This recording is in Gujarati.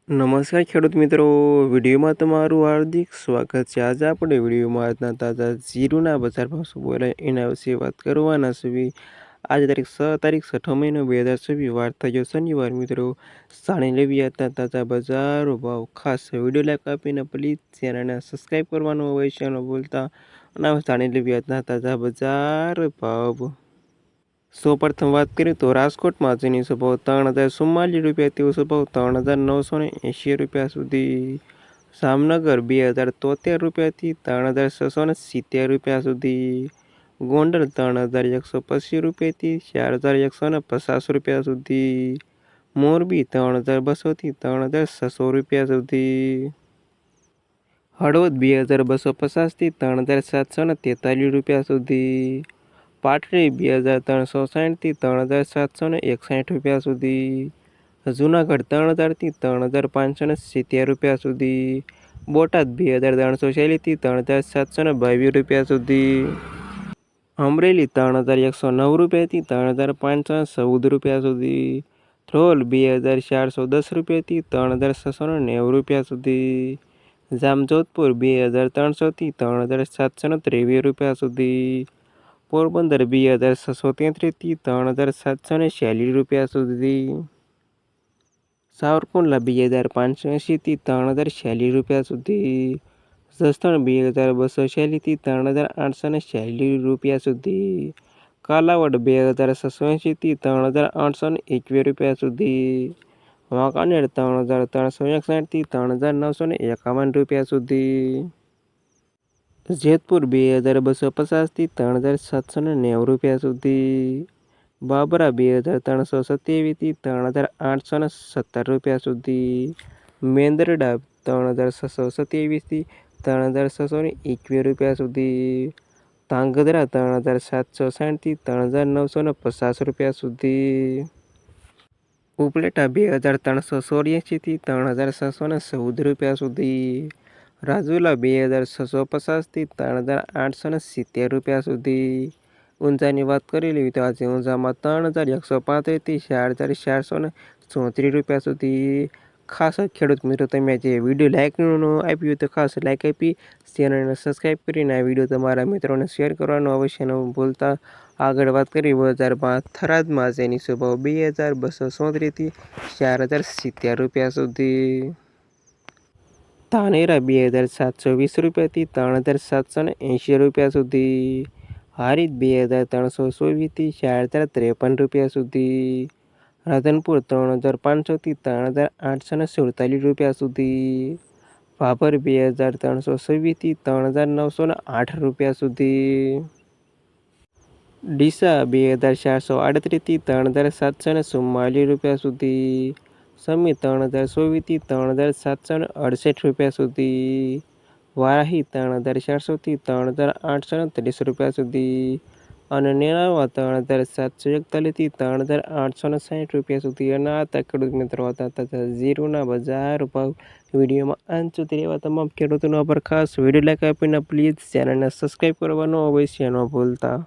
નમસ્કાર ખેડૂત મિત્રો, વિડીયોમાં તમારું હાર્દિક સ્વાગત છે। આજે આપણે વિડીયોમાં આજના તાજા જીરુના બજાર ભાવ શું બોલાય એના વિશે વાત કરવાના છે। આજે તારીખ 6 મહિનો 2026 વાર થયો શનિવાર। મિત્રો જાણી લેવી આજના તાજા બજાર ભાવ। ખાસ વિડીયો લાઈક આપીને પ્લીઝ ચેનલને સબસ્ક્રાઈબ કરવાનું અવશ્ય ન ભૂલતા। અને જાણી લેવી આજના તાજા બજાર ભાવ। સૌપ્રથમ વાત કરીએ તો રાજકોટમાં આજની ભાવ 3044 રૂપિયા તેવો ભાવ 3980 રૂપિયા સુધી। જામનગર 2073 રૂપિયાથી 3670 રૂપિયા સુધી। ગોંડલ 3125 રૂપિયાથી 4150 રૂપિયા સુધી। મોરબી 3200થી 3600 રૂપિયા સુધી। હળવદ 2250થી 3743 રૂપિયા સુધી। પાટડી 2360થી 3761 રૂપિયા સુધી। જૂનાગઢ 3000થી 3570 રૂપિયા સુધી। બોટાદ 2340થી 3722 રૂપિયા સુધી। અમરેલી 3109 રૂપિયાથી 3514 રૂપિયા સુધી। ધ્રોલ 2410 રૂપિયાથી 3690 રૂપિયા સુધી। જામજોધપુર 2300થી 3723 રૂપિયા સુધી। પોરબંદર 2633થી 3746 રૂપિયા સુધી। સાવરકુંડલા 2580થી 3046 રૂપિયા સુધી। જસદણ 2246થી 3846 રૂપિયા સુધી। કાલાવડ 2680થી 3821 રૂપિયા સુધી। વાંકાનેર 3361થી 3951 રૂપિયા સુધી। જેતપુર 2250થી 3790 રૂપિયા સુધી। બાબરા 2327થી 3817 રૂપિયા સુધી। મેંદરડા 3627થી 3621 રૂપિયા સુધી। ધાંગધ્રા 3760થી 3950 રૂપિયા સુધી। ઉપલેટા 2384થી 3714 રૂપિયા સુધી। રાજુલા 2650થી 3870 રૂપિયા સુધી। ઊંઝાની વાત કરી લેવી તો આજે ઊંઝામાં 3135થી 4434 રૂપિયા સુધી। ખાસ ખેડૂત મિત્રો, તમે જે વિડીયો લાઈક આપ્યું તો ખાસ લાઈક આપી ચેનલને સબસ્ક્રાઈબ કરીને આ વિડીયો તમારા મિત્રોને શેર કરવાનું અવશ્ય ન ભૂલતા। આગળ વાત કરી બજારમાં થરાદમાં આજની ભાવ 2234થી 4070 રૂપિયા સુધી। ધાનેરા 2720 રૂપિયાથી 3780 રૂપિયા સુધી। હારીજ 2324થી 4053 રૂપિયા સુધી। રાધનપુર 3500થી 3847 રૂપિયા સુધી। ભાભર 2326થી 3908 રૂપિયા સુધી। ડીસા 2438થી 3744 રૂપિયા સુધી। સમી 3024થી 3768 રૂપિયા સુધી। વારાહી 3400થી 3830 રૂપિયા સુધી। અને નેનાવા 3741થી 3860 રૂપિયા સુધી। અને આ ખેડૂત મિત્રો હતા જીરુના બજાર ભાવ। વિડીયોમાં અંત સુધી રહેવા તમામ ખેડૂતોનો આભાર। ખાસ વિડીયો લાઈક આપીને પ્લીઝ ચેનલને સબસ્ક્રાઈબ કરવાનું અવશ્ય ન ભૂલતા।